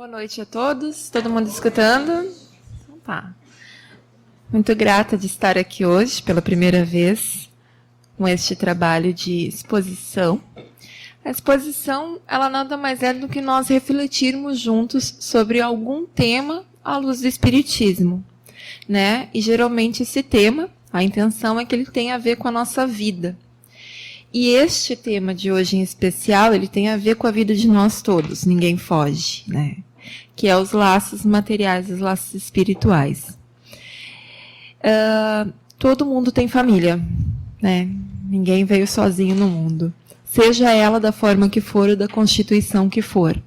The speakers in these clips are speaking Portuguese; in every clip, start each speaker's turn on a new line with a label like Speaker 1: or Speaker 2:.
Speaker 1: Boa noite a todos, todo mundo escutando? Então tá. Muito grata de estar aqui hoje, pela primeira vez, com este trabalho de exposição. A exposição, ela nada mais é do que nós refletirmos juntos sobre algum tema à luz do Espiritismo, né? E geralmente esse tema, a intenção é que ele tenha a ver com a nossa vida. E este tema de hoje em especial, ele tem a ver com a vida de nós todos, ninguém foge, né? Que é os laços materiais, os laços espirituais. Todo mundo tem família, né? Ninguém veio sozinho no mundo. Seja ela da forma que for ou da constituição que for,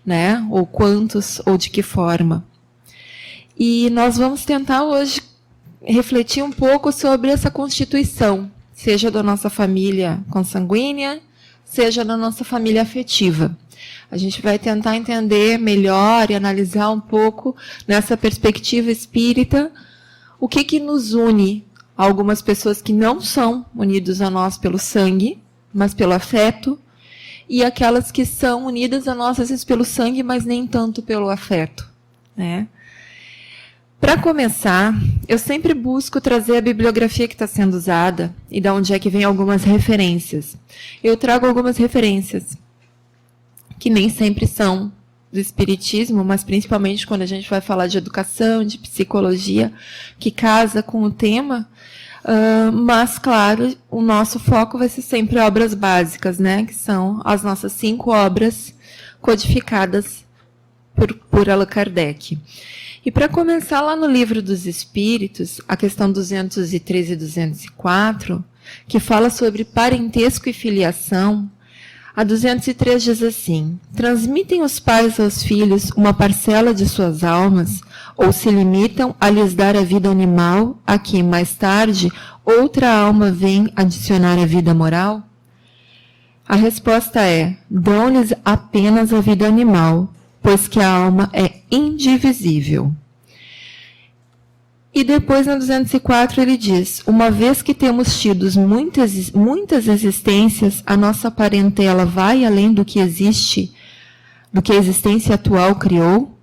Speaker 1: né? Ou quantos ou de que forma. E nós vamos tentar hoje refletir um pouco sobre essa constituição, seja da nossa família consanguínea, seja da nossa família afetiva. A gente vai tentar entender melhor e analisar um pouco, nessa perspectiva espírita, o que nos une a algumas pessoas que não são unidas a nós pelo sangue, mas pelo afeto, e aquelas que são unidas a nós, às vezes, pelo sangue, mas nem tanto pelo afeto, né? Para começar, eu sempre busco trazer a bibliografia que está sendo usada e de onde é que vem algumas referências. Eu trago algumas referências que nem sempre são do Espiritismo, mas principalmente quando a gente vai falar de educação, de psicologia, que casa com o tema. Mas, claro, o nosso foco vai ser sempre obras básicas, né? Que são as nossas 5 obras codificadas por Allan Kardec. E para começar, lá no Livro dos Espíritos, a questão 213 e 204, que fala sobre parentesco e filiação, a 203 diz assim: transmitem os pais aos filhos uma parcela de suas almas, ou se limitam a lhes dar a vida animal, a que, mais tarde, outra alma vem adicionar a vida moral? A resposta é: dão-lhes apenas a vida animal, pois que a alma é indivisível. E depois, na 204, ele diz: uma vez que temos tido muitas existências, a nossa parentela vai além do que existe, do que a existência atual criou?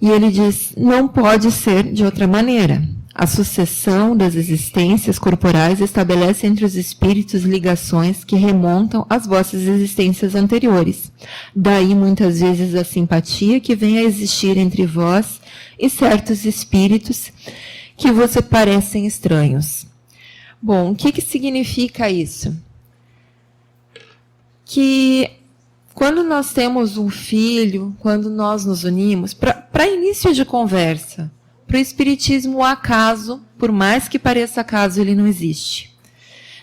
Speaker 1: E ele diz: não pode ser de outra maneira. A sucessão das existências corporais estabelece entre os espíritos ligações que remontam às vossas existências anteriores. Daí, muitas vezes, a simpatia que vem a existir entre vós e certos espíritos que vos parecem estranhos. Bom, o que significa isso? Que quando nós temos um filho, quando nós nos unimos, para início de conversa, para o Espiritismo, o acaso, por mais que pareça acaso, ele não existe.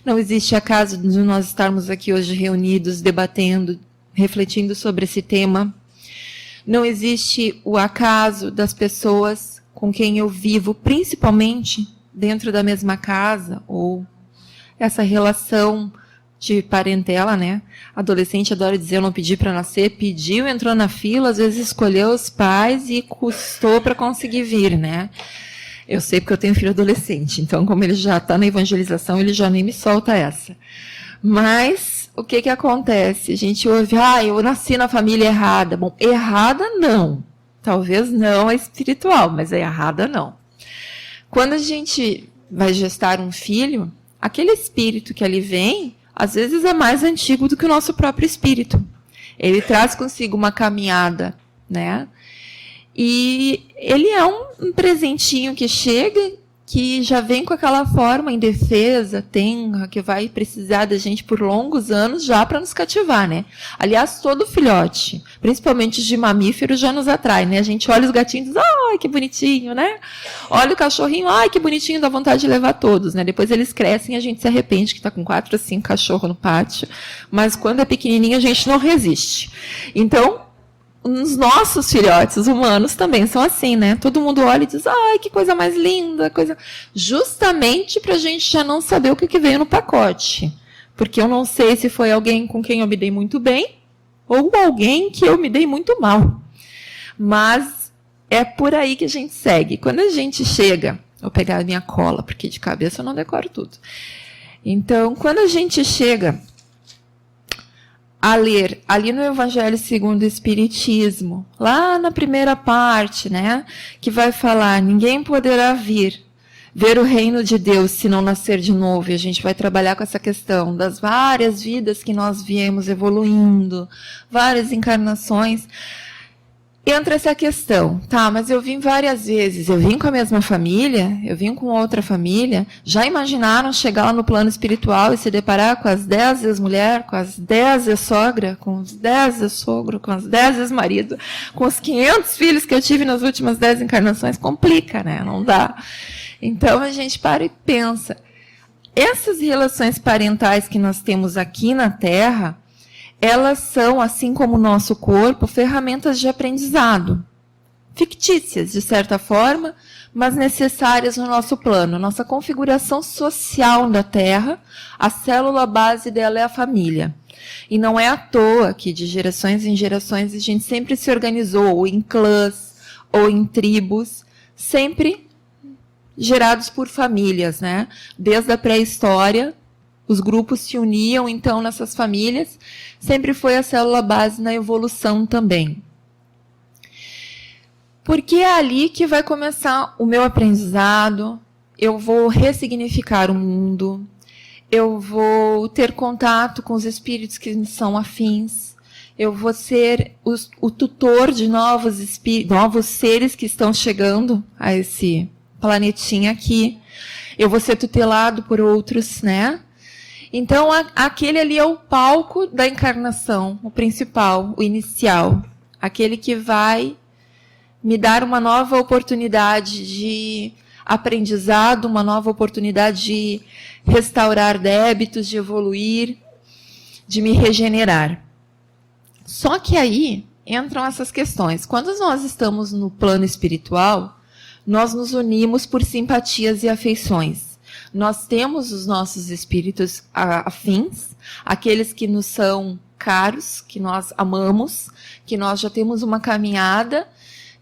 Speaker 1: Não existe acaso de nós estarmos aqui hoje reunidos, debatendo, refletindo sobre esse tema. Não existe o acaso das pessoas com quem eu vivo, principalmente dentro da mesma casa, ou essa relação de parentela, né? Adolescente adora dizer: eu não pedi para nascer, pediu, entrou na fila, às vezes escolheu os pais e custou para conseguir vir, né? Eu sei porque eu tenho filho adolescente, então como ele já está na evangelização, ele já nem me solta essa. Mas o que acontece? A gente ouve: eu nasci na família errada. Bom, errada não. Talvez não é espiritual, mas é errada não. Quando a gente vai gestar um filho, aquele espírito que ali vem, às vezes é mais antigo do que o nosso próprio espírito. Ele traz consigo uma caminhada, né? E ele é um presentinho que chega, que já vem com aquela forma indefesa, tenra, que vai precisar da gente por longos anos já para nos cativar, né? Aliás, todo filhote, principalmente de mamífero, já nos atrai, né? A gente olha os gatinhos e diz: ai, que bonitinho, né? Olha o cachorrinho: ai, que bonitinho, dá vontade de levar todos, né? Depois eles crescem e a gente se arrepende que está com 4 ou 5 cachorros no pátio, mas quando é pequenininho a gente não resiste. Então, os nossos filhotes humanos também são assim, né? Todo mundo olha e diz: ai, que coisa mais linda, coisa... Justamente para a gente já não saber o que veio no pacote. Porque eu não sei se foi alguém com quem eu me dei muito bem ou alguém que eu me dei muito mal. Mas é por aí que a gente segue. Quando a gente chega... Vou pegar a minha cola, porque de cabeça eu não decoro tudo. Então, quando a gente chega a ler ali no Evangelho segundo o Espiritismo, lá na primeira parte, né, que vai falar: ninguém poderá ver o reino de Deus se não nascer de novo. E a gente vai trabalhar com essa questão das várias vidas que nós viemos evoluindo, várias encarnações. Entra essa questão, tá, mas eu vim várias vezes, eu vim com a mesma família, eu vim com outra família, já imaginaram chegar lá no plano espiritual e se deparar com as 10 ex-mulher, com as 10 ex-sogra, com os 10 ex-sogro, com as 10 ex-marido, com os 500 filhos que eu tive nas últimas 10 encarnações? Complica, né? Não dá. Então a gente para e pensa, essas relações parentais que nós temos aqui na Terra, elas são, assim como o nosso corpo, ferramentas de aprendizado. Fictícias, de certa forma, mas necessárias no nosso plano. Nossa configuração social da Terra, a célula base dela é a família. E não é à toa que, de gerações em gerações, a gente sempre se organizou, ou em clãs, ou em tribos, sempre gerados por famílias, né? Desde a pré-história, os grupos se uniam, então, nessas famílias. Sempre foi a célula base na evolução também. Porque é ali que vai começar o meu aprendizado, eu vou ressignificar o mundo, eu vou ter contato com os espíritos que me são afins, eu vou ser o tutor de novos seres que estão chegando a esse planetinha aqui, eu vou ser tutelado por outros, né? Então, aquele ali é o palco da encarnação, o principal, o inicial. Aquele que vai me dar uma nova oportunidade de aprendizado, uma nova oportunidade de restaurar débitos, de evoluir, de me regenerar. Só que aí entram essas questões. Quando nós estamos no plano espiritual, nós nos unimos por simpatias e afeições. Nós temos os nossos espíritos afins, aqueles que nos são caros, que nós amamos, que nós já temos uma caminhada,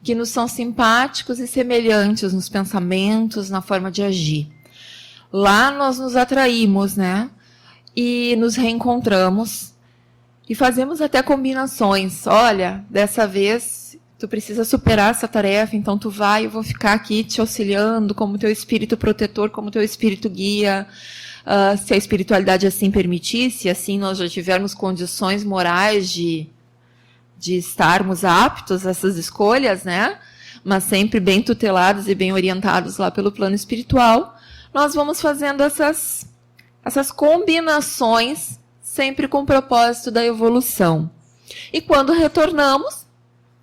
Speaker 1: que nos são simpáticos e semelhantes nos pensamentos, na forma de agir. Lá nós nos atraímos, né? E nos reencontramos e fazemos até combinações. Olha, dessa vez tu precisa superar essa tarefa, então tu vai, eu vou ficar aqui te auxiliando como teu espírito protetor, como teu espírito guia, se a espiritualidade assim permitir, se assim nós já tivermos condições morais de estarmos aptos a essas escolhas, né? Mas sempre bem tutelados e bem orientados lá pelo plano espiritual, nós vamos fazendo essas combinações, sempre com o propósito da evolução. E quando retornamos,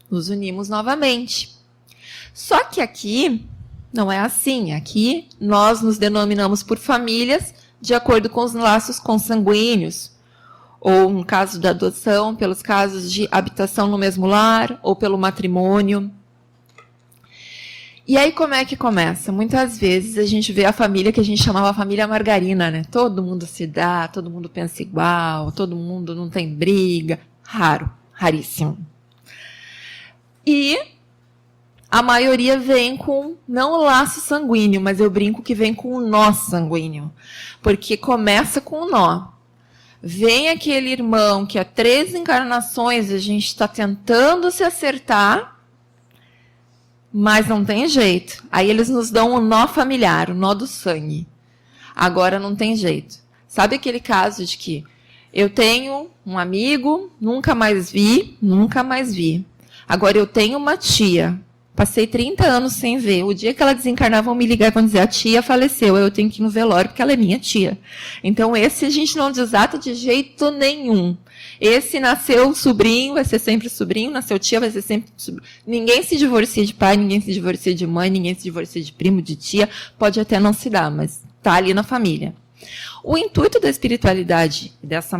Speaker 1: nos unimos novamente. Só que aqui não é assim. Aqui nós nos denominamos por famílias de acordo com os laços consanguíneos. Ou, no caso da adoção, pelos casos de habitação no mesmo lar, ou pelo matrimônio. E aí como é que começa? Muitas vezes a gente vê a família que a gente chamava família margarina, né? Todo mundo se dá, todo mundo pensa igual, todo mundo não tem briga. Raro, raríssimo. E a maioria vem com, não o laço sanguíneo, mas eu brinco que vem com o nó sanguíneo. Porque começa com o nó. Vem aquele irmão que há 3 encarnações a gente está tentando se acertar, mas não tem jeito. Aí eles nos dão o nó familiar, o nó do sangue. Agora não tem jeito. Sabe aquele caso de que eu tenho um amigo, nunca mais vi. Agora eu tenho uma tia, passei 30 anos sem ver. O dia que ela desencarnar, vão me ligar e vão dizer: a tia faleceu, eu tenho que ir no velório porque ela é minha tia. Então esse a gente não desata de jeito nenhum. Esse nasceu sobrinho, vai ser sempre sobrinho, nasceu tia, vai ser sempre sobrinho. Ninguém se divorcia de pai, ninguém se divorcia de mãe, ninguém se divorcia de primo, de tia. Pode até não se dar, mas está ali na família. O intuito da espiritualidade, dessa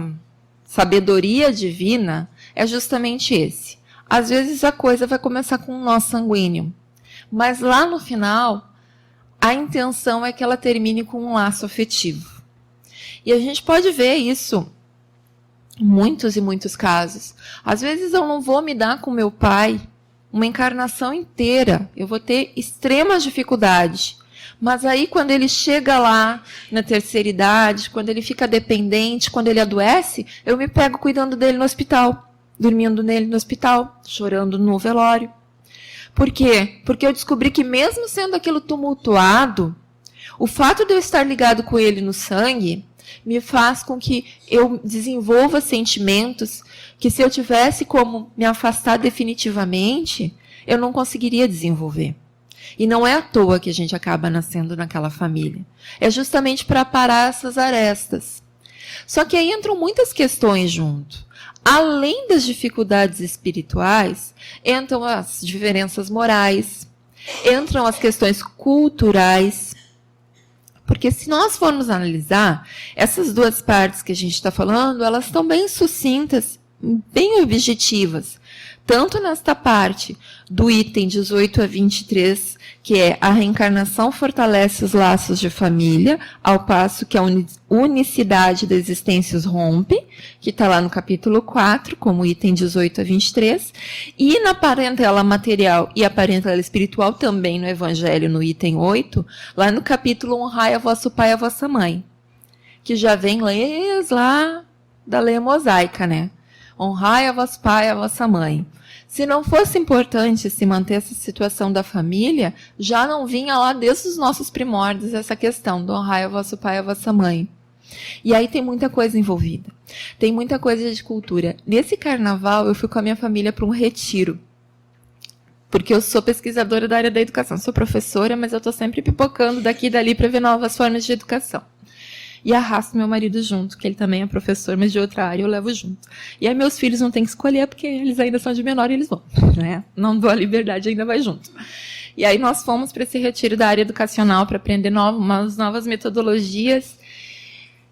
Speaker 1: sabedoria divina, é justamente esse. Às vezes a coisa vai começar com um nó sanguíneo, mas lá no final, a intenção é que ela termine com um laço afetivo. E a gente pode ver isso em muitos e muitos casos. Às vezes eu não vou me dar com meu pai uma encarnação inteira, eu vou ter extrema dificuldade. Mas aí, quando ele chega lá na terceira idade, quando ele fica dependente, quando ele adoece, eu me pego cuidando dele no hospital, dormindo nele no hospital, chorando no velório. Por quê? Porque eu descobri que mesmo sendo aquilo tumultuado, o fato de eu estar ligado com ele no sangue me faz com que eu desenvolva sentimentos que, se eu tivesse como me afastar definitivamente, eu não conseguiria desenvolver. E não é à toa que a gente acaba nascendo naquela família. É justamente para parar essas arestas. Só que aí entram muitas questões junto. Além das dificuldades espirituais, entram as diferenças morais, entram as questões culturais. Porque se nós formos analisar, essas duas partes que a gente está falando, elas estão bem sucintas, bem objetivas. Tanto nesta parte do item 18 a 23, que é a reencarnação fortalece os laços de família, ao passo que a unicidade da existência os rompe, que está lá no capítulo 4, como item 18 a 23, e na parentela material e a parentela espiritual, também no Evangelho, no item 8, lá no capítulo honrai a vosso pai e a vossa mãe, que já vem lá da lei mosaica, né? Honrai a vosso pai e a vossa mãe. Se não fosse importante se manter essa situação da família, já não vinha lá desde os nossos primórdios essa questão do honrai a vosso pai e a vossa mãe. E aí tem muita coisa envolvida. Tem muita coisa de cultura. Nesse carnaval, eu fui com a minha família para um retiro. Porque eu sou pesquisadora da área da educação. Sou professora, mas eu estou sempre pipocando daqui e dali para ver novas formas de educação. E arrasto meu marido junto, que ele também é professor, mas de outra área, eu levo junto. E aí meus filhos não têm que escolher, porque eles ainda são de menor e eles vão, né? Não dou a liberdade, ainda vai junto. E aí nós fomos para esse retiro da área educacional para aprender umas novas metodologias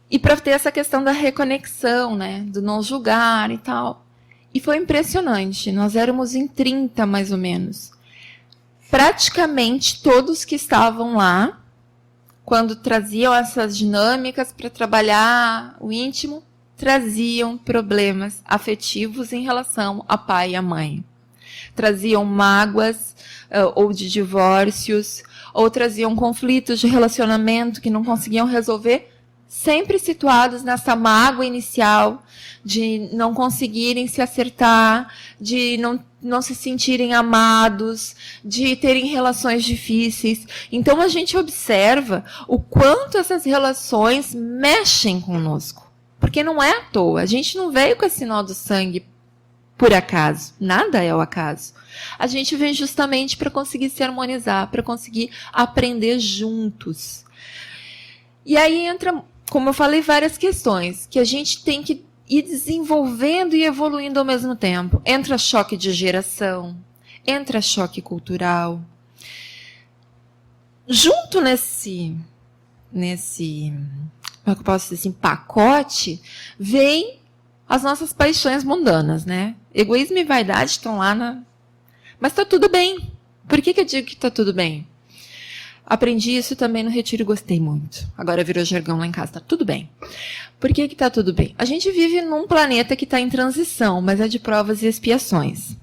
Speaker 1: e para ter essa questão da reconexão, né? Do não julgar e tal. E foi impressionante. Nós éramos em 30, mais ou menos. Praticamente todos que estavam lá, quando traziam essas dinâmicas para trabalhar o íntimo, traziam problemas afetivos em relação a pai e a mãe. Traziam mágoas ou de divórcios, ou traziam conflitos de relacionamento que não conseguiam resolver, sempre situados nessa mágoa inicial de não conseguirem se acertar, de não se sentirem amados, de terem relações difíceis. Então, a gente observa o quanto essas relações mexem conosco. Porque não é à toa. A gente não veio com esse nó do sangue por acaso. Nada é ao acaso. A gente vem justamente para conseguir se harmonizar, para conseguir aprender juntos. E aí entra, como eu falei, várias questões que a gente tem que ir desenvolvendo e evoluindo ao mesmo tempo. Entra choque de geração, entra choque cultural. Junto nesse como é que eu posso dizer assim, pacote, vem as nossas paixões mundanas, né? Egoísmo e vaidade estão lá Mas está tudo bem. Por que eu digo que está tudo bem? Aprendi isso também no retiro e gostei muito. Agora virou jargão lá em casa. Está tudo bem. Por que está tudo bem? A gente vive num planeta que está em transição, mas é de provas e expiações.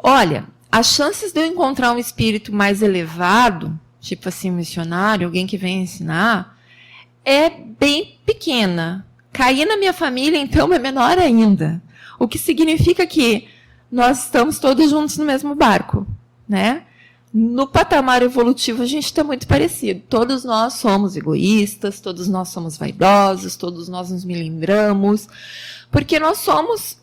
Speaker 1: Olha, as chances de eu encontrar um espírito mais elevado, tipo assim, missionário, alguém que vem ensinar, é bem pequena. Cair na minha família, então, é menor ainda. O que significa que nós estamos todos juntos no mesmo barco, né? No patamar evolutivo, a gente está muito parecido. Todos nós somos egoístas, todos nós somos vaidosos, todos nós nos melindramos, porque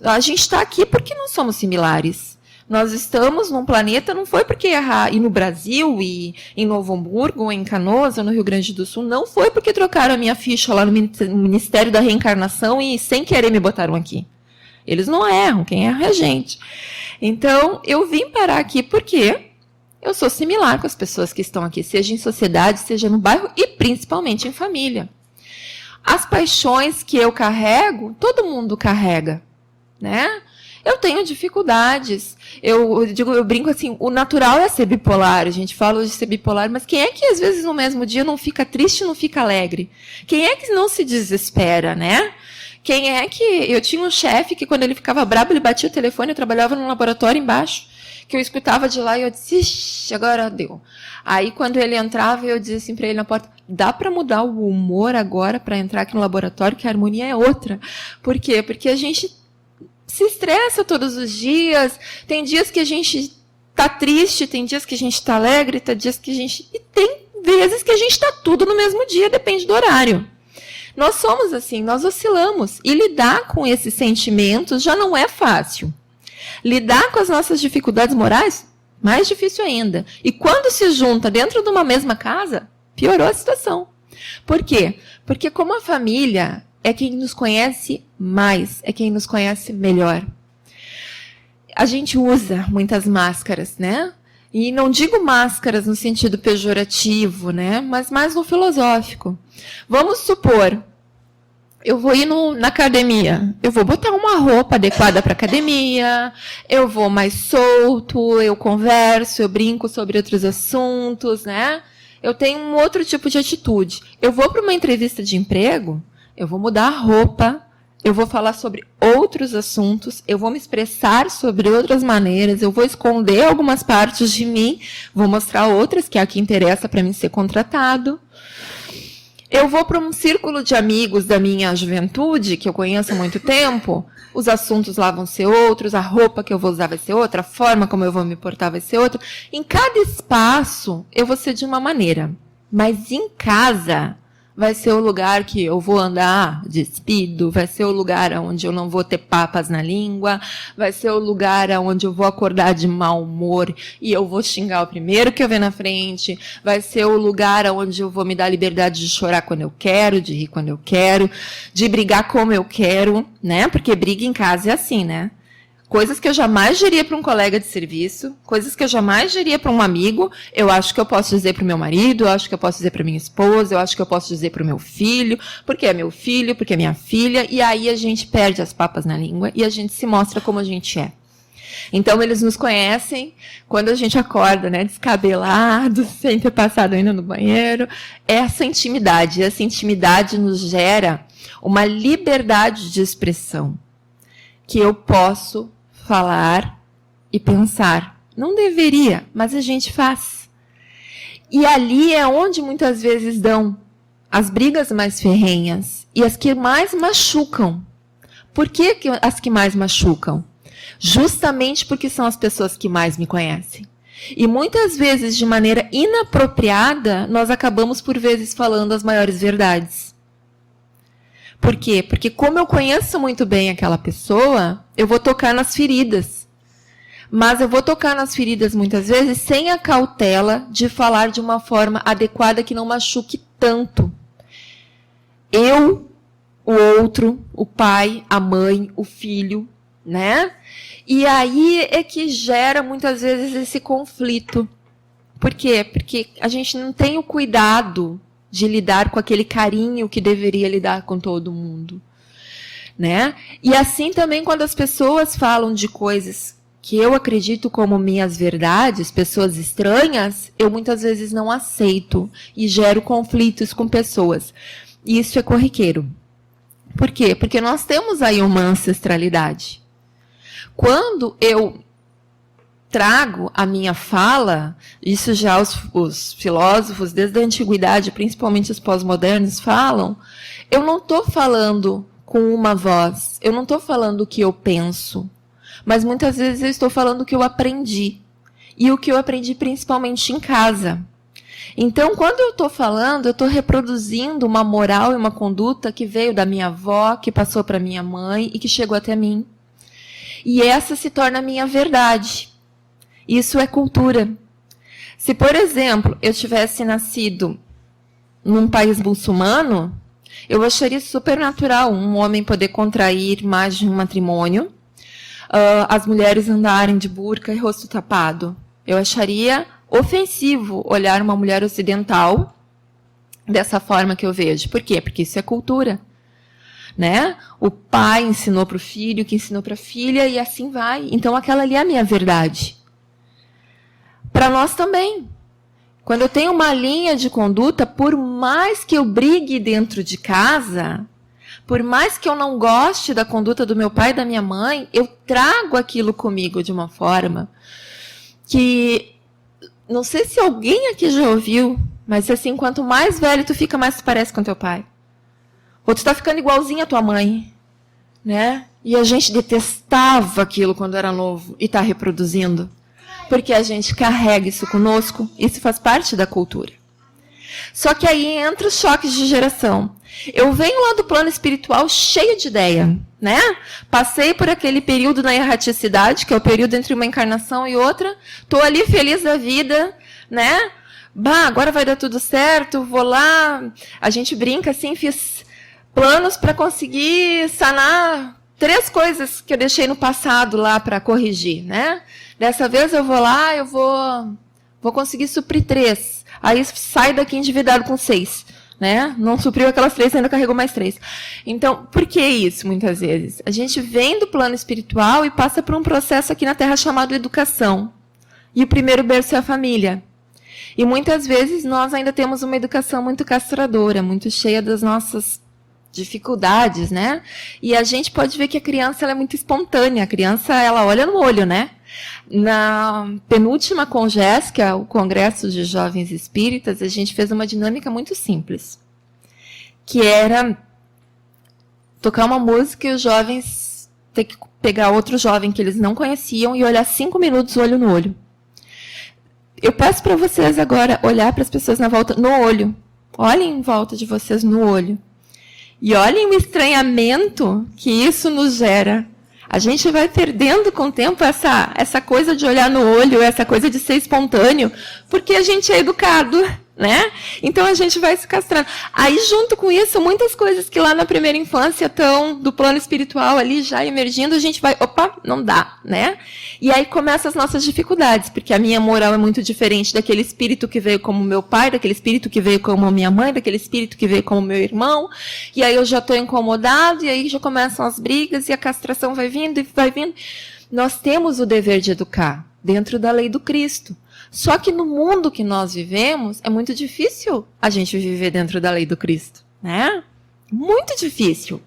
Speaker 1: a gente está aqui porque nós somos similares. Nós estamos num planeta, não foi porque e no Brasil, e em Novo Hamburgo, ou em Canoas, ou no Rio Grande do Sul, não foi porque trocaram a minha ficha lá no Ministério da Reencarnação e sem querer me botaram aqui. Eles não erram, quem erra é a gente. Então, eu vim parar aqui porque eu sou similar com as pessoas que estão aqui, seja em sociedade, seja no bairro e principalmente em família. As paixões que eu carrego, todo mundo carrega, né? Eu tenho dificuldades. Eu brinco assim, o natural é ser bipolar. A gente fala de ser bipolar, mas quem é que às vezes no mesmo dia não fica triste, não fica alegre? Quem é que não se desespera, né? Quem é que... Eu tinha um chefe que, quando ele ficava brabo, ele batia o telefone, eu trabalhava num laboratório embaixo, que eu escutava de lá e eu disse, ixi, agora deu. Aí, quando ele entrava, eu dizia assim para ele na porta, dá para mudar o humor agora para entrar aqui no laboratório, que a harmonia é outra. Por quê? Porque a gente se estressa todos os dias, tem dias que a gente tá triste, tem dias que a gente tá alegre, tem dias que a gente... E tem vezes que a gente tá tudo no mesmo dia, depende do horário. Nós somos assim, nós oscilamos. E lidar com esses sentimentos já não é fácil. Lidar com as nossas dificuldades morais, mais difícil ainda. E quando se junta dentro de uma mesma casa, piorou a situação. Por quê? Porque como a família é quem nos conhece mais, é quem nos conhece melhor. A gente usa muitas máscaras, né? E não digo máscaras no sentido pejorativo, né? Mas mais no filosófico. Vamos supor, eu vou ir na academia, eu vou botar uma roupa adequada para a academia, eu vou mais solto, eu converso, eu brinco sobre outros assuntos, né? Eu tenho um outro tipo de atitude. Eu vou para uma entrevista de emprego, eu vou mudar a roupa, eu vou falar sobre outros assuntos, eu vou me expressar sobre outras maneiras, eu vou esconder algumas partes de mim, vou mostrar outras, que é a que interessa para mim ser contratado. Eu vou para um círculo de amigos da minha juventude, que eu conheço há muito tempo, os assuntos lá vão ser outros, a roupa que eu vou usar vai ser outra, a forma como eu vou me portar vai ser outra. Em cada espaço, eu vou ser de uma maneira. Mas em casa, vai ser o lugar que eu vou andar despido, vai ser o lugar onde eu não vou ter papas na língua, vai ser o lugar onde eu vou acordar de mau humor e eu vou xingar o primeiro que eu ver na frente, vai ser o lugar onde eu vou me dar a liberdade de chorar quando eu quero, de rir quando eu quero, de brigar como eu quero, né? Porque briga em casa é assim, né? Coisas que eu jamais diria para um colega de serviço, coisas que eu jamais diria para um amigo, eu acho que eu posso dizer para o meu marido, eu acho que eu posso dizer para minha esposa, eu acho que eu posso dizer para o meu filho, porque é meu filho, porque é minha filha, e aí a gente perde as papas na língua e a gente se mostra como a gente é. Então, eles nos conhecem quando a gente acorda, né, descabelado, sem ter passado ainda no banheiro. Essa intimidade nos gera uma liberdade de expressão, que eu posso falar e pensar. Não deveria, mas a gente faz. E ali é onde muitas vezes dão as brigas mais ferrenhas e as que mais machucam. Por que as que mais machucam? Justamente porque são as pessoas que mais me conhecem. E muitas vezes, de maneira inapropriada, nós acabamos por vezes falando as maiores verdades. Por quê? Porque como eu conheço muito bem aquela pessoa, eu vou tocar nas feridas. Mas eu vou tocar nas feridas muitas vezes sem a cautela de falar de uma forma adequada que não machuque tanto. Eu, o outro, o pai, a mãe, o filho, né? E aí é que gera muitas vezes esse conflito. Por quê? Porque a gente não tem o cuidado de lidar com aquele carinho que deveria lidar com todo mundo, né? E assim também quando as pessoas falam de coisas que eu acredito como minhas verdades, pessoas estranhas, eu muitas vezes não aceito e gero conflitos com pessoas. E isso é corriqueiro. Por quê? Porque nós temos aí uma ancestralidade. Quando eu trago a minha fala, isso já os filósofos desde a antiguidade, principalmente os pós-modernos, falam, eu não estou falando com uma voz, eu não estou falando o que eu penso, mas muitas vezes eu estou falando o que eu aprendi, e o que eu aprendi principalmente em casa. Então, quando eu estou falando, eu estou reproduzindo uma moral e uma conduta que veio da minha avó, que passou para minha mãe e que chegou até mim. E essa se torna a minha verdade. Isso é cultura. Se, por exemplo, eu tivesse nascido num país muçulmano, eu acharia super natural um homem poder contrair mais de um matrimônio, as mulheres andarem de burca e rosto tapado. Eu acharia ofensivo olhar uma mulher ocidental dessa forma que eu vejo. Por quê? Porque isso é cultura. Né? O pai ensinou para o filho, que ensinou para a filha, e assim vai. Então, aquela ali é a minha verdade. Para nós também. Quando eu tenho uma linha de conduta, por mais que eu brigue dentro de casa, Por mais que eu não goste da conduta do meu pai e da minha mãe, eu trago aquilo comigo de uma forma que, não sei se alguém aqui já ouviu, mas assim, quanto mais velho tu fica, mais tu parece com teu pai. Ou tu tá ficando igualzinho a tua mãe, né? E a gente detestava aquilo quando era novo e tá reproduzindo. Porque a gente carrega isso conosco, isso faz parte da cultura. Só que aí entra os choques de geração. Eu venho lá do plano espiritual cheio de ideia, né? Passei por aquele período na erraticidade, que é o período entre uma encarnação e outra. Estou ali feliz da vida, né? Bah, agora vai dar tudo certo, vou lá. A gente brinca assim, fiz planos para conseguir sanar 3 coisas que eu deixei no passado lá para corrigir, né? Dessa vez eu vou lá, eu vou conseguir suprir 3. Aí sai daqui endividado com 6. Né? Não supriu aquelas 3, ainda carregou mais 3. Então, por que isso, muitas vezes? A gente vem do plano espiritual e passa por um processo aqui na Terra chamado educação. E o primeiro berço é a família. E muitas vezes nós ainda temos uma educação muito castradora, muito cheia das nossas dificuldades, né? E a gente pode ver que a criança ela é muito espontânea. A criança, ela olha no olho, né? Na penúltima Congés, que é o Congresso de Jovens Espíritas, a gente fez uma dinâmica muito simples, que era tocar uma música e os jovens ter que pegar outro jovem que eles não conheciam e olhar 5 minutos olho no olho. Eu peço para vocês agora olhar para as pessoas na volta no olho. Olhem em volta de vocês no olho. E olhem o estranhamento que isso nos gera. A gente vai perdendo com o tempo essa coisa de olhar no olho, essa coisa de ser espontâneo, porque a gente é educado, né? Então a gente vai se castrando. Aí, junto com isso, muitas coisas que lá na primeira infância estão do plano espiritual ali já emergindo, a gente vai, opa, não dá, né? E aí começam as nossas dificuldades, porque a minha moral é muito diferente daquele espírito que veio como meu pai, daquele espírito que veio como minha mãe, daquele espírito que veio como meu irmão, e aí eu já estou incomodado, e aí já começam as brigas, e a castração vai vindo e vai vindo. Nós temos o dever de educar, dentro da lei do Cristo. Só que no mundo que nós vivemos, é muito difícil a gente viver dentro da lei do Cristo, né? Muito difícil.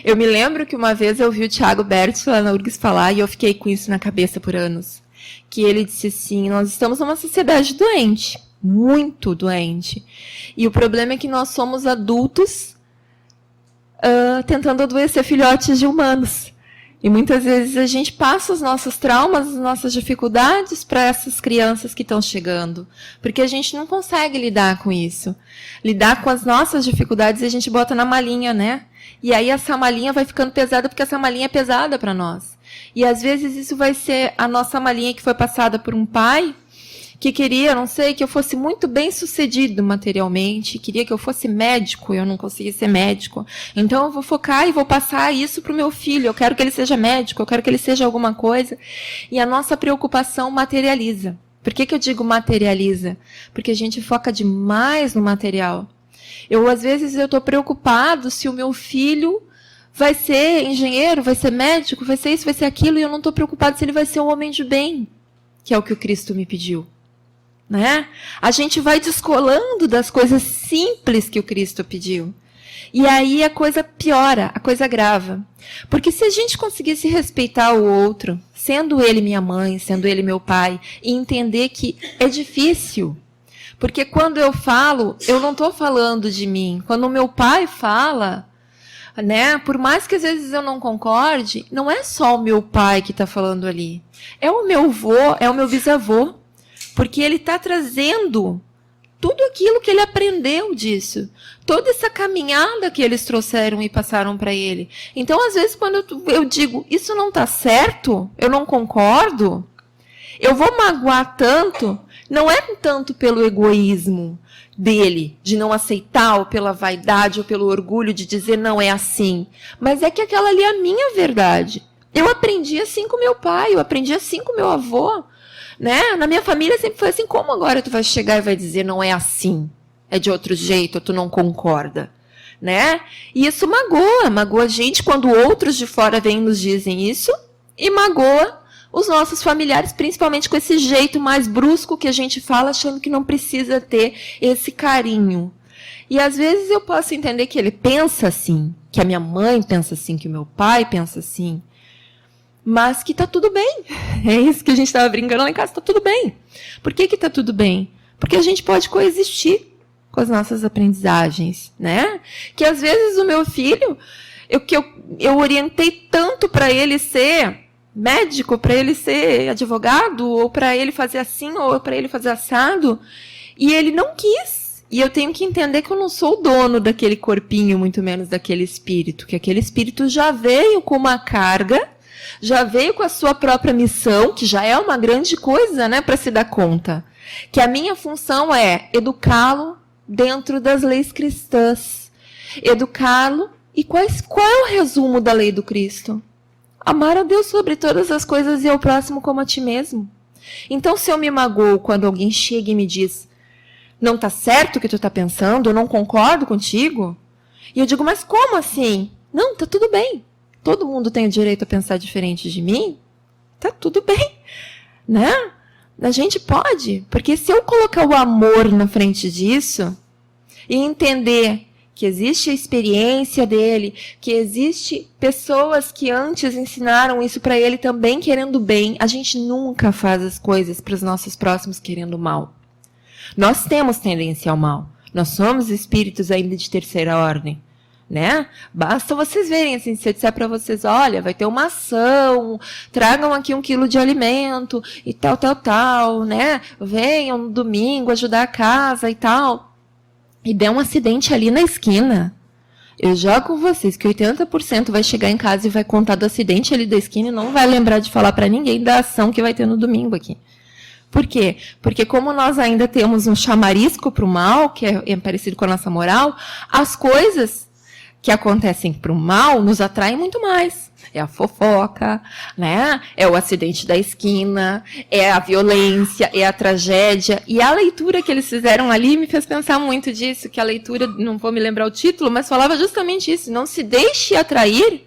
Speaker 1: Eu me lembro que uma vez eu vi o Thiago Berti lá na URGS falar, e eu fiquei com isso na cabeça por anos, que ele disse assim, nós estamos numa sociedade doente, muito doente. E o problema é que nós somos adultos tentando adoecer filhotes de humanos. E muitas vezes a gente passa os nossos traumas, as nossas dificuldades para essas crianças que estão chegando. Porque a gente não consegue lidar com isso. Lidar com as nossas dificuldades a gente bota na malinha, né? E aí essa malinha vai ficando pesada porque essa malinha é pesada para nós. E às vezes isso vai ser a nossa malinha que foi passada por um pai que queria, não sei, que eu fosse muito bem sucedido materialmente, queria que eu fosse médico, eu não consegui ser médico. Então eu vou focar e vou passar isso para o meu filho, eu quero que ele seja médico, eu quero que ele seja alguma coisa. E a nossa preocupação materializa. Por que eu digo materializa? Porque a gente foca demais no material. Às vezes, eu estou preocupado se o meu filho vai ser engenheiro, vai ser médico, vai ser isso, vai ser aquilo, e eu não estou preocupado se ele vai ser um homem de bem, que é o que o Cristo me pediu. Né? A gente vai descolando das coisas simples que o Cristo pediu. E aí a coisa piora, a coisa grava. Porque se a gente conseguisse respeitar o outro, sendo ele minha mãe, sendo ele meu pai, e entender que é difícil. Porque quando eu falo, eu não estou falando de mim. Quando o meu pai fala, né, por mais que às vezes eu não concorde, não é só o meu pai que está falando ali. É o meu avô, é o meu bisavô. Porque ele está trazendo tudo aquilo que ele aprendeu disso. Toda essa caminhada que eles trouxeram e passaram para ele. Então, às vezes, quando eu digo, isso não está certo, eu não concordo, eu vou magoar tanto, não é tanto pelo egoísmo dele, de não aceitar, ou pela vaidade, ou pelo orgulho de dizer não é assim. Mas é que aquela ali é a minha verdade. Eu aprendi assim com meu pai, eu aprendi assim com meu avô. Né? Na minha família sempre foi assim, como agora tu vai chegar e vai dizer não é assim, é de outro jeito, tu não concorda, né? E isso magoa a gente quando outros de fora vêm e nos dizem isso, e magoa os nossos familiares, principalmente com esse jeito mais brusco que a gente fala, achando que não precisa ter esse carinho. E às vezes eu posso entender que ele pensa assim, que a minha mãe pensa assim, que o meu pai pensa assim, mas que tá tudo bem. É isso que a gente estava brincando lá em casa, tá tudo bem. Por que tá tudo bem? Porque a gente pode coexistir com as nossas aprendizagens, né? Que às vezes o meu filho, eu orientei tanto para ele ser médico, para ele ser advogado, ou para ele fazer assim, ou para ele fazer assado, e ele não quis. E eu tenho que entender que eu não sou o dono daquele corpinho, muito menos daquele espírito, que aquele espírito já veio com uma carga, já veio com a sua própria missão, que já é uma grande coisa, né, para se dar conta. Que a minha função é educá-lo dentro das leis cristãs. Educá-lo. E qual é o resumo da lei do Cristo? Amar a Deus sobre todas as coisas e ao próximo como a ti mesmo. Então, se eu me magoo quando alguém chega e me diz, não está certo o que tu está pensando, eu não concordo contigo, e eu digo, mas como assim? Não, está tudo bem. Todo mundo tem o direito a pensar diferente de mim. Está tudo bem, né? A gente pode, porque se eu colocar o amor na frente disso e entender que existe a experiência dele, que existe pessoas que antes ensinaram isso para ele também querendo bem, a gente nunca faz as coisas para os nossos próximos querendo mal. Nós temos tendência ao mal. Nós somos espíritos ainda de terceira ordem. Né? Basta vocês verem, assim, se eu disser para vocês, olha, vai ter uma ação, tragam aqui 1 quilo de alimento e tal, né? Venham no domingo ajudar a casa e tal. E der um acidente ali na esquina, eu jogo com vocês que 80% vai chegar em casa e vai contar do acidente ali da esquina e não vai lembrar de falar para ninguém da ação que vai ter no domingo aqui. Por quê? Porque como nós ainda temos um chamarisco para o mal, que é parecido com a nossa moral, as coisas que acontecem para o mal nos atraem muito mais. É a fofoca, né? É o acidente da esquina, é a violência, é a tragédia. E a leitura que eles fizeram ali me fez pensar muito disso, que a leitura, não vou me lembrar o título, mas falava justamente isso. Não se deixe atrair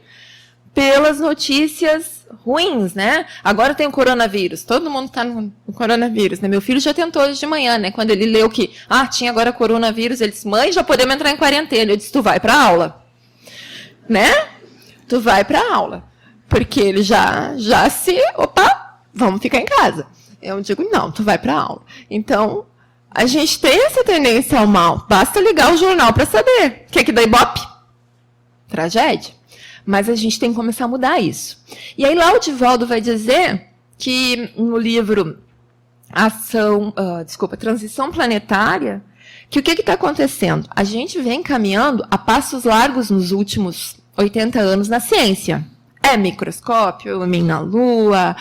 Speaker 1: pelas notícias ruins, né? Agora tem o coronavírus, todo mundo está no coronavírus, né? Meu filho já tentou hoje de manhã, né? Quando ele leu que, tinha agora coronavírus, ele disse, mãe, já podemos entrar em quarentena. Eu disse, tu vai para a aula. Né? Tu vai para a aula. Porque ele já vamos ficar em casa. Eu digo, não, tu vai para a aula. Então, a gente tem essa tendência ao mal. Basta ligar o jornal para saber. Quer que dá ibope? Tragédia. Mas a gente tem que começar a mudar isso. E aí lá o Divaldo vai dizer que no livro Transição Planetária, que o que está acontecendo? A gente vem caminhando a passos largos nos últimos 80 anos na ciência. É microscópio, homem na Lua,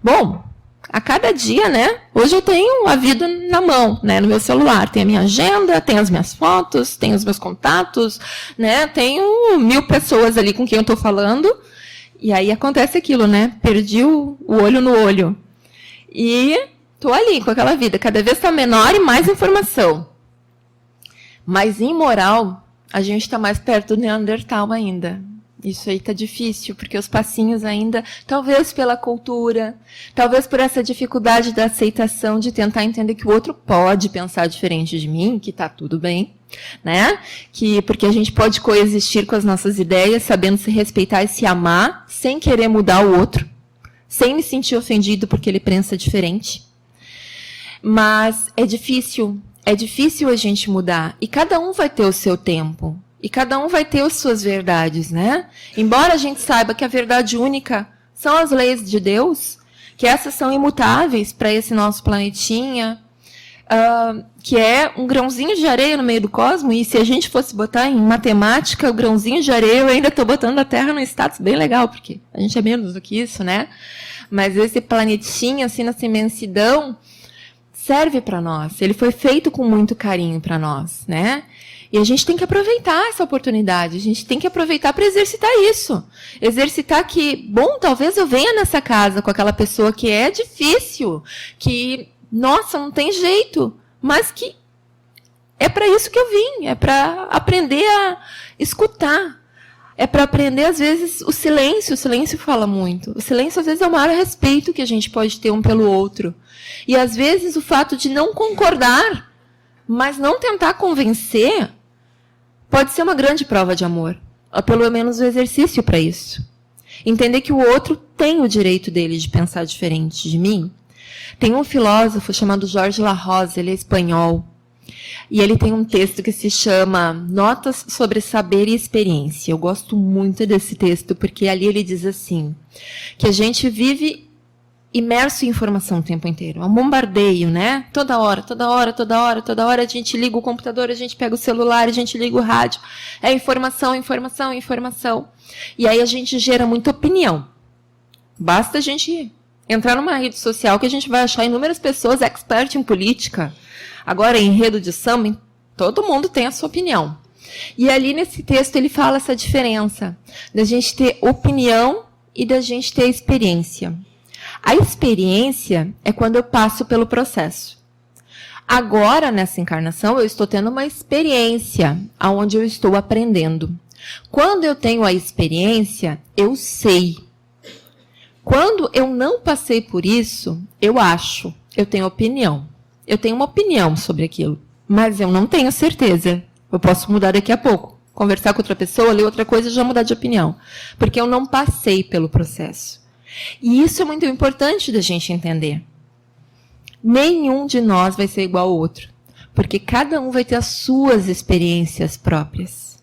Speaker 1: Bom, a cada dia, né? Hoje eu tenho a vida na mão, né? No meu celular. Tem a minha agenda, tem as minhas fotos, tem os meus contatos, né? Tenho 1000 pessoas ali com quem eu estou falando. E aí acontece aquilo, né? Perdi o olho no olho. E estou ali com aquela vida. Cada vez está menor e mais informação. Mas em moral, a gente está mais perto do Neandertal ainda. Isso aí está difícil, porque os passinhos ainda, talvez pela cultura, talvez por essa dificuldade da aceitação de tentar entender que o outro pode pensar diferente de mim, que está tudo bem, né? Porque a gente pode coexistir com as nossas ideias, sabendo se respeitar e se amar, sem querer mudar o outro, sem me sentir ofendido porque ele pensa diferente. Mas é difícil a gente mudar, e cada um vai ter o seu tempo. E cada um vai ter as suas verdades, né? Embora a gente saiba que a verdade única são as leis de Deus, que essas são imutáveis para esse nosso planetinha, que é um grãozinho de areia no meio do cosmos, e se a gente fosse botar em matemática, o grãozinho de areia, eu ainda estou botando a Terra num status bem legal, porque a gente é menos do que isso, né? Mas esse planetinha, assim, nessa imensidão, serve para nós. Ele foi feito com muito carinho para nós, né? E a gente tem que aproveitar essa oportunidade, a gente tem que aproveitar para exercitar isso. Exercitar que, bom, talvez eu venha nessa casa com aquela pessoa que é difícil, que, nossa, não tem jeito, mas que é para isso que eu vim, é para aprender a escutar. É para aprender, às vezes, o silêncio fala muito. O silêncio, às vezes, é o maior respeito que a gente pode ter um pelo outro. E, às vezes, o fato de não concordar, mas não tentar convencer, pode ser uma grande prova de amor, ou pelo menos o exercício para isso. Entender que o outro tem o direito dele de pensar diferente de mim. Tem um filósofo chamado Jorge La Rosa, ele é espanhol, e ele tem um texto que se chama Notas sobre Saber e Experiência. Eu gosto muito desse texto, porque ali ele diz assim, que a gente vive imerso em informação o tempo inteiro. É um bombardeio, né? Toda hora a gente liga o computador, a gente pega o celular, a gente liga o rádio. É informação. E aí a gente gera muita opinião. Basta a gente entrar numa rede social que a gente vai achar inúmeras pessoas expert em política. Agora, em enredo de samba, todo mundo tem a sua opinião. E ali nesse texto ele fala essa diferença da gente ter opinião e da gente ter experiência. A experiência é quando eu passo pelo processo. Agora, nessa encarnação, eu estou tendo uma experiência onde eu estou aprendendo. Quando eu tenho a experiência, eu sei. Quando eu não passei por isso, eu acho, eu tenho opinião. Eu tenho uma opinião sobre aquilo, mas eu não tenho certeza. Eu posso mudar daqui a pouco. Conversar com outra pessoa, ler outra coisa e já mudar de opinião. Porque eu não passei pelo processo. E isso é muito importante da gente entender. Nenhum de nós vai ser igual ao outro. Porque cada um vai ter as suas experiências próprias.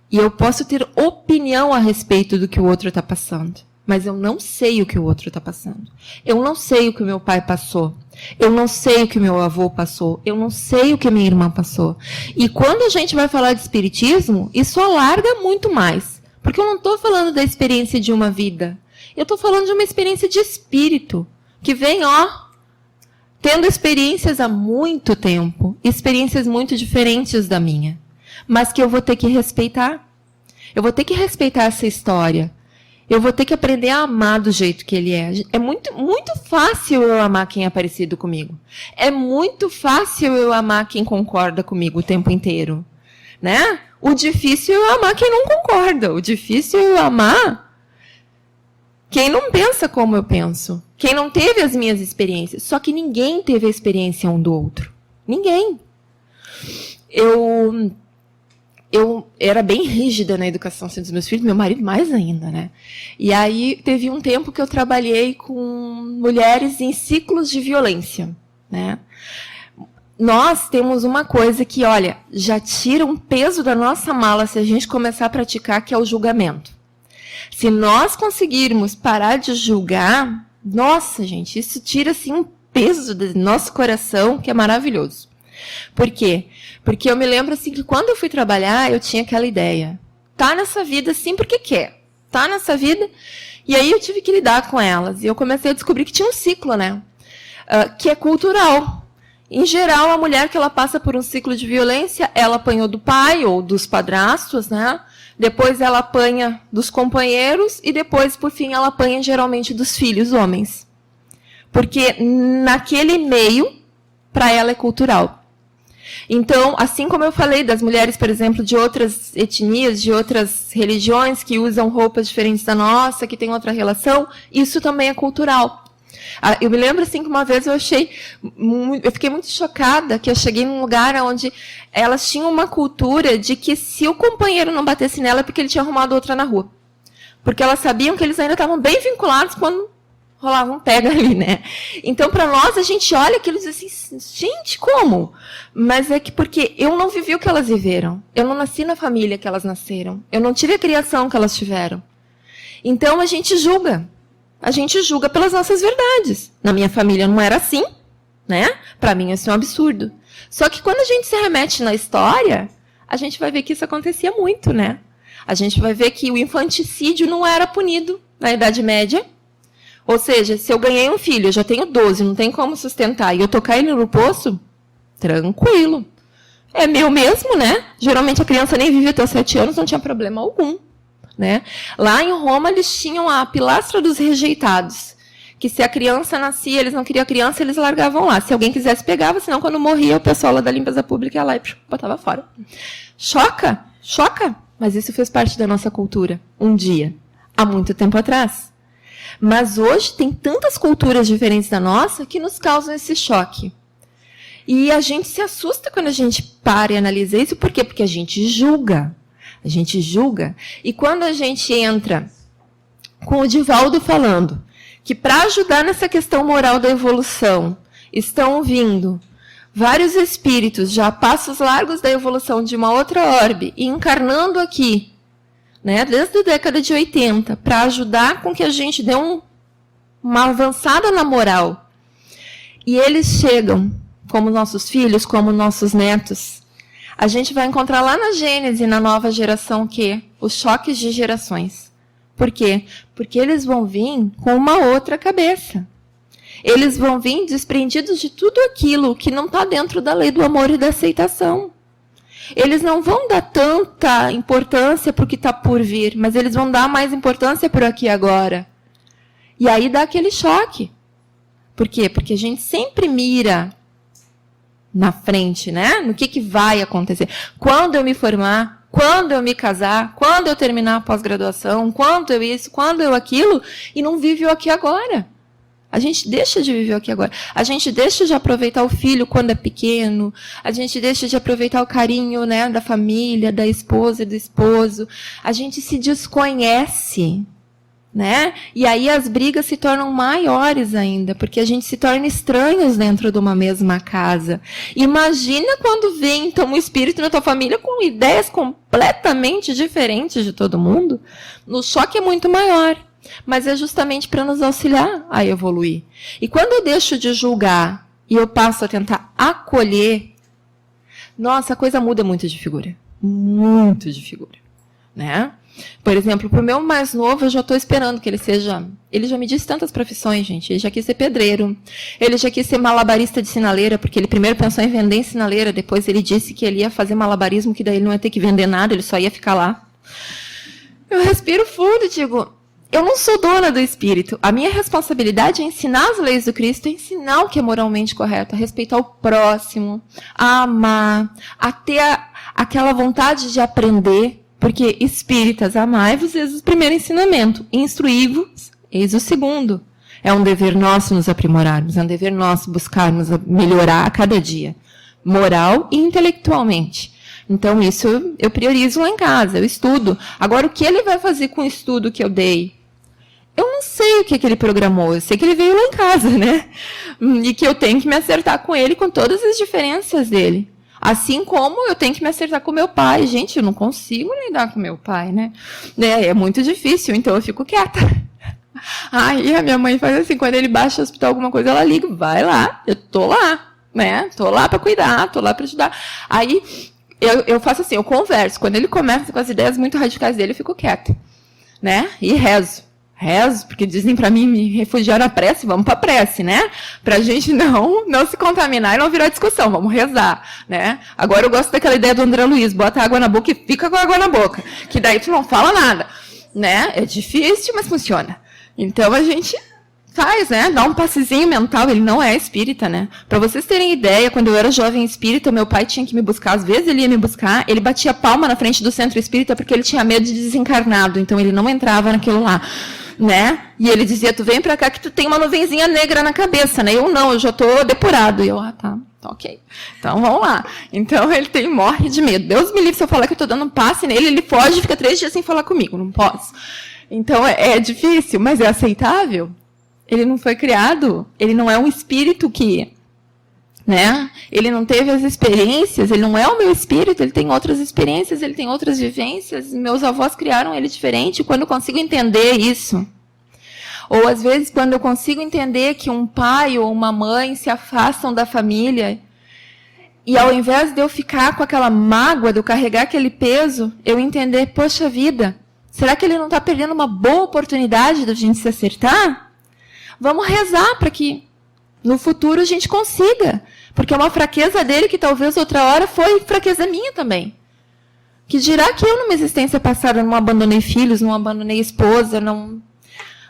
Speaker 1: E eu posso ter opinião a respeito do que o outro está passando. Mas eu não sei o que o outro está passando. Eu não sei o que o meu pai passou. Eu não sei o que o meu avô passou. Eu não sei o que minha irmã passou. E quando a gente vai falar de espiritismo, isso alarga muito mais. Porque eu não estou falando da experiência de uma vida. Eu estou falando de uma experiência de espírito. Que vem, tendo experiências há muito tempo. Experiências muito diferentes da minha. Mas que eu vou ter que respeitar. Eu vou ter que respeitar essa história. Eu vou ter que aprender a amar do jeito que ele é. É muito, muito fácil eu amar quem é parecido comigo. É muito fácil eu amar quem concorda comigo o tempo inteiro. Né? O difícil é eu amar quem não concorda. O difícil é eu amar quem não pensa como eu penso. Quem não teve as minhas experiências. Só que ninguém teve a experiência um do outro. Ninguém. Eu era bem rígida na educação dos meus filhos, meu marido mais ainda, né? E aí teve um tempo que eu trabalhei com mulheres em ciclos de violência, né? Nós temos uma coisa que, olha, já tira um peso da nossa mala se a gente começar a praticar, que é o julgamento. Se nós conseguirmos parar de julgar, nossa, gente, isso tira assim um peso do nosso coração que é maravilhoso. Por quê? Porque eu me lembro assim que quando eu fui trabalhar, eu tinha aquela ideia. Tá nessa vida assim porque quer. Tá nessa vida. E aí eu tive que lidar com elas. E eu comecei a descobrir que tinha um ciclo, né? Que é cultural. Em geral, a mulher que ela passa por um ciclo de violência, ela apanhou do pai ou dos padrastos, né? Depois ela apanha dos companheiros e depois, por fim, ela apanha geralmente dos filhos homens. Porque naquele meio, para ela é cultural. Então, assim como eu falei das mulheres, por exemplo, de outras etnias, de outras religiões que usam roupas diferentes da nossa, que têm outra relação, isso também é cultural. Eu me lembro assim que uma vez eu fiquei muito chocada que eu cheguei num lugar onde elas tinham uma cultura de que se o companheiro não batesse nela é porque ele tinha arrumado outra na rua. Porque elas sabiam que eles ainda estavam bem vinculados quando rolava um pega ali, né? Então, para nós, a gente olha aquilo e diz assim, gente, como? Mas é que porque eu não vivi o que elas viveram. Eu não nasci na família que elas nasceram. Eu não tive a criação que elas tiveram. Então, a gente julga. A gente julga pelas nossas verdades. Na minha família não era assim, né? Para mim, isso é um absurdo. Só que quando a gente se remete na história, a gente vai ver que isso acontecia muito, né? A gente vai ver que o infanticídio não era punido na Idade Média. Ou seja, se eu ganhei um filho, eu já tenho 12, não tem como sustentar, e eu tocar ele no poço, tranquilo. É meu mesmo, né? Geralmente a criança nem vive até os 7 anos, não tinha problema algum. Né? Lá em Roma, eles tinham a pilastra dos rejeitados, que se a criança nascia, eles não queriam a criança, eles largavam lá. Se alguém quisesse, pegava, senão quando morria, o pessoal lá da limpeza pública ia lá e botava fora. Choca? Choca. Mas isso fez parte da nossa cultura, um dia, há muito tempo atrás. Mas hoje tem tantas culturas diferentes da nossa que nos causam esse choque. E a gente se assusta quando a gente para e analisa isso. Por quê? Porque a gente julga. A gente julga. E quando a gente entra com o Divaldo falando que para ajudar nessa questão moral da evolução, estão vindo vários espíritos já a passos largos da evolução de uma outra orbe, e encarnando aqui, né, desde a década de 80, para ajudar com que a gente dê uma avançada na moral. E eles chegam, como nossos filhos, como nossos netos. A gente vai encontrar lá na Gênese, na nova geração, os choques de gerações. Por quê? Porque eles vão vir com uma outra cabeça. Eles vão vir desprendidos de tudo aquilo que não está dentro da lei do amor e da aceitação. Eles não vão dar tanta importância para o que está por vir, mas eles vão dar mais importância para o aqui e agora. E aí dá aquele choque. Por quê? Porque a gente sempre mira na frente, né? No que vai acontecer. Quando eu me formar, quando eu me casar, quando eu terminar a pós-graduação, quando eu isso, quando eu aquilo, e não vive o aqui e agora. A gente deixa de viver aqui agora. A gente deixa de aproveitar o filho quando é pequeno. A gente deixa de aproveitar o carinho, né, da família, da esposa e do esposo. A gente se desconhece, né? E aí as brigas se tornam maiores ainda, porque a gente se torna estranhos dentro de uma mesma casa. Imagina quando vem, então, um espírito na tua família com ideias completamente diferentes de todo mundo. O choque é muito maior. Mas é justamente para nos auxiliar a evoluir. E quando eu deixo de julgar e eu passo a tentar acolher, nossa, a coisa muda muito de figura. Muito de figura. Né? Por exemplo, para o meu mais novo, eu já estou esperando que ele seja... Ele já me disse tantas profissões, gente. Ele já quis ser pedreiro. Ele já quis ser malabarista de sinaleira, porque ele primeiro pensou em vender em sinaleira. Depois ele disse que ele ia fazer malabarismo, que daí ele não ia ter que vender nada, ele só ia ficar lá. Eu respiro fundo e digo... Eu não sou dona do espírito. A minha responsabilidade é ensinar as leis do Cristo, é ensinar o que é moralmente correto, a respeitar o próximo, a amar, a ter aquela vontade de aprender, porque espíritas, amai-vos, eis o primeiro ensinamento, instruí-vos, eis o segundo. É um dever nosso nos aprimorarmos, é um dever nosso buscarmos melhorar a cada dia, moral e intelectualmente. Então, isso eu priorizo lá em casa, eu estudo. Agora, o que ele vai fazer com o estudo que eu dei? Eu não sei o que ele programou, eu sei que ele veio lá em casa, né? E que eu tenho que me acertar com ele, com todas as diferenças dele. Assim como eu tenho que me acertar com meu pai. Gente, eu não consigo lidar com meu pai, né? É muito difícil, então eu fico quieta. Aí a minha mãe faz assim, quando ele baixa no hospital alguma coisa, ela liga, vai lá, eu tô lá, né? Tô lá para cuidar, tô lá para ajudar. Aí eu faço assim, eu converso. Quando ele começa com as ideias muito radicais dele, eu fico quieta, né? E rezo, porque dizem para mim me refugiar na prece, vamos para a prece, né? Para a gente não se contaminar e não virar discussão, vamos rezar, né? Agora eu gosto daquela ideia do André Luiz, bota água na boca e fica com a água na boca, que daí tu não fala nada, né? É difícil, mas funciona. Então a gente faz, né? Dá um passezinho mental, ele não é espírita, né? Para vocês terem ideia, quando eu era jovem espírita, meu pai tinha que me buscar, às vezes ele ia me buscar, ele batia palma na frente do centro espírita porque ele tinha medo de desencarnado, então ele não entrava naquilo lá, né? E ele dizia, tu vem pra cá que tu tem uma nuvenzinha negra na cabeça, né? Eu não, eu já tô depurado. E eu, tá, ok. Então vamos lá. Então ele morre de medo. Deus me livre se eu falar que eu tô dando um passe nele, ele foge e fica 3 dias sem falar comigo, não posso. Então é difícil, mas é aceitável. Ele não foi criado, ele não é um espírito que, né? Ele não teve as experiências, ele não é o meu espírito, ele tem outras experiências, ele tem outras vivências. Meus avós criaram ele diferente. Quando eu consigo entender isso, ou às vezes quando eu consigo entender que um pai ou uma mãe se afastam da família, e ao invés de eu ficar com aquela mágoa, de eu carregar aquele peso, eu entender, poxa vida, será que ele não está perdendo uma boa oportunidade de a gente se acertar? Vamos rezar para que no futuro a gente consiga. Porque é uma fraqueza dele que talvez outra hora foi fraqueza minha também. Que dirá que eu, numa existência passada, não abandonei filhos, não abandonei esposa, não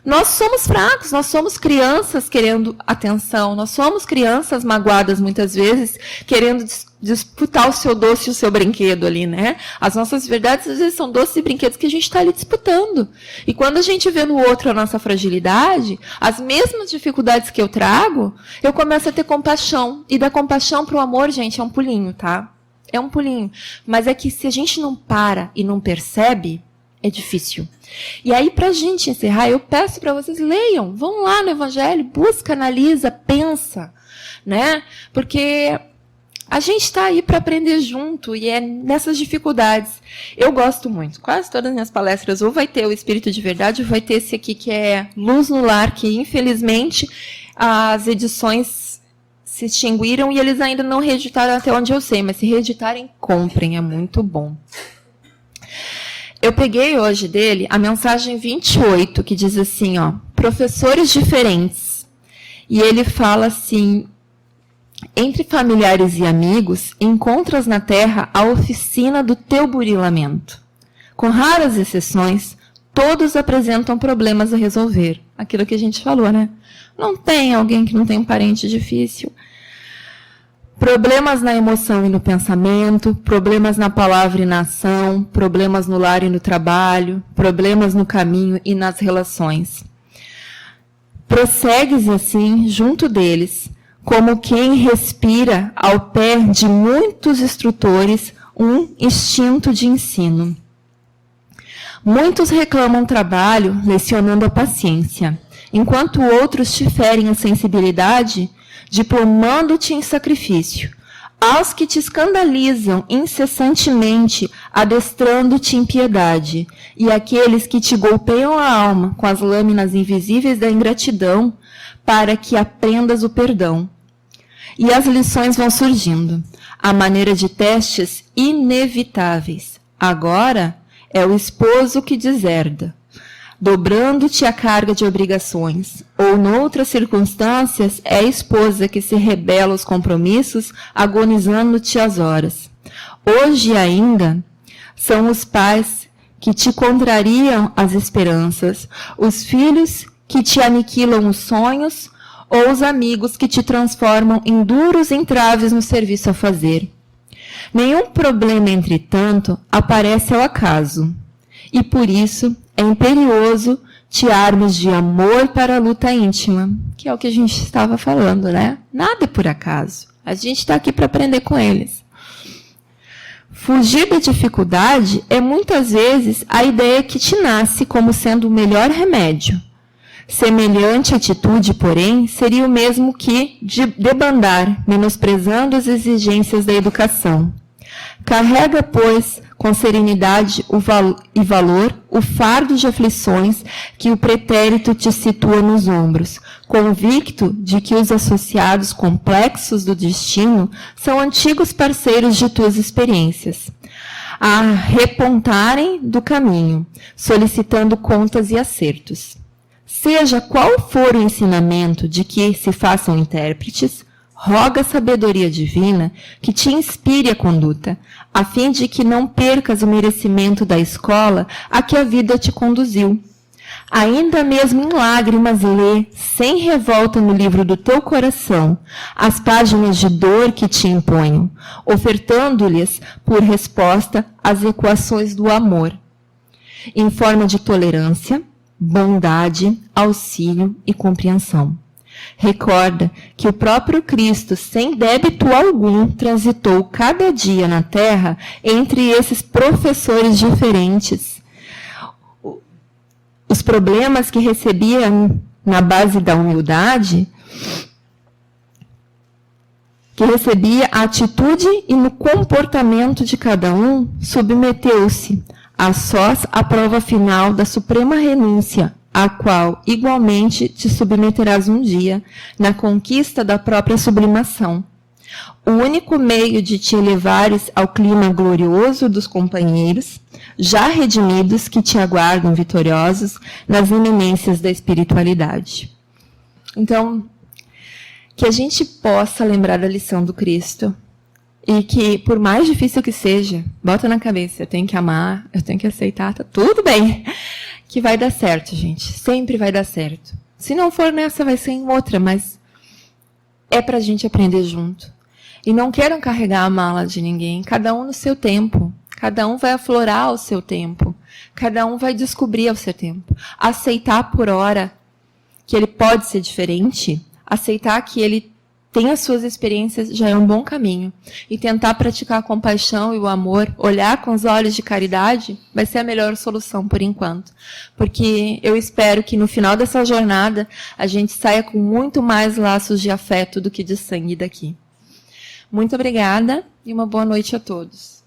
Speaker 1: Nós somos fracos, nós somos crianças querendo atenção, nós somos crianças magoadas muitas vezes, querendo disputar o seu doce e o seu brinquedo ali, né? As nossas verdades às vezes são doces e brinquedos que a gente está ali disputando. E quando a gente vê no outro a nossa fragilidade, as mesmas dificuldades que eu trago, eu começo a ter compaixão. E da compaixão para o amor, gente, é um pulinho, tá? É um pulinho. Mas é que se a gente não para e não percebe, é difícil. E aí, para a gente encerrar, eu peço para vocês, leiam, vão lá no Evangelho, busca, analisa, pensa, né? Porque a gente está aí para aprender junto e é nessas dificuldades. Eu gosto muito. Quase todas as minhas palestras ou vai ter o Espírito de Verdade ou vai ter esse aqui que é Luz no Lar, que infelizmente as edições se extinguiram e eles ainda não reeditaram até onde eu sei, mas se reeditarem, comprem, é muito bom. Eu peguei hoje dele a mensagem 28, que diz assim, ó, professores diferentes. E ele fala assim, entre familiares e amigos, encontras na terra a oficina do teu burilamento. Com raras exceções, todos apresentam problemas a resolver. Aquilo que a gente falou, né? Não tem alguém que não tem um parente difícil. Problemas na emoção e no pensamento, problemas na palavra e na ação, problemas no lar e no trabalho, problemas no caminho e nas relações. Prossegues assim, junto deles, como quem respira ao pé de muitos instrutores um instinto de ensino. Muitos reclamam trabalho, lecionando a paciência, enquanto outros te ferem a sensibilidade, diplomando-te em sacrifício, aos que te escandalizam incessantemente, adestrando-te em piedade, e aqueles que te golpeiam a alma com as lâminas invisíveis da ingratidão, para que aprendas o perdão. E as lições vão surgindo, à maneira de testes inevitáveis. Agora é o esposo que deserda, dobrando-te a carga de obrigações, ou, noutras circunstâncias, é a esposa que se rebela aos compromissos, agonizando-te as horas. Hoje ainda, são os pais que te contrariam as esperanças, os filhos que te aniquilam os sonhos, ou os amigos que te transformam em duros entraves no serviço a fazer. Nenhum problema, entretanto, aparece ao acaso, e por isso é imperioso te armes de amor para a luta íntima, que é o que a gente estava falando, né? Nada é por acaso. A gente está aqui para aprender com eles. Fugir da dificuldade é muitas vezes a ideia que te nasce como sendo o melhor remédio. Semelhante atitude, porém, seria o mesmo que debandar, menosprezando as exigências da educação. Carrega, pois, com serenidade e valor o fardo de aflições que o pretérito te situa nos ombros, convicto de que os associados complexos do destino são antigos parceiros de tuas experiências, a repontarem do caminho, solicitando contas e acertos. Seja qual for o ensinamento de que se façam intérpretes, roga a sabedoria divina que te inspire a conduta, a fim de que não percas o merecimento da escola a que a vida te conduziu. Ainda mesmo em lágrimas lê, sem revolta no livro do teu coração, as páginas de dor que te imponham, ofertando-lhes por resposta as equações do amor, em forma de tolerância, bondade, auxílio e compreensão. Recorda que o próprio Cristo, sem débito algum, transitou cada dia na terra entre esses professores diferentes. Os problemas que recebia na base da humildade, que recebia a atitude e no comportamento de cada um, submeteu-se a sós à prova final da suprema renúncia, a qual igualmente te submeterás um dia, na conquista da própria sublimação. O único meio de te elevares ao clima glorioso dos companheiros, já redimidos, que te aguardam vitoriosos nas eminências da espiritualidade. Então, que a gente possa lembrar da lição do Cristo, e que, por mais difícil que seja, bota na cabeça, eu tenho que amar, eu tenho que aceitar, tá tudo bem. que vai dar certo, gente. Sempre vai dar certo. Se não for nessa, vai ser em outra, mas é para a gente aprender junto. E não queiram carregar a mala de ninguém, cada um no seu tempo. Cada um vai aflorar ao seu tempo. Cada um vai descobrir ao seu tempo. Aceitar por hora que ele pode ser diferente, aceitar que ele tem as suas experiências, já é um bom caminho. E tentar praticar a compaixão e o amor, olhar com os olhos de caridade, vai ser a melhor solução por enquanto. Porque eu espero que no final dessa jornada, a gente saia com muito mais laços de afeto do que de sangue daqui. Muito obrigada e uma boa noite a todos.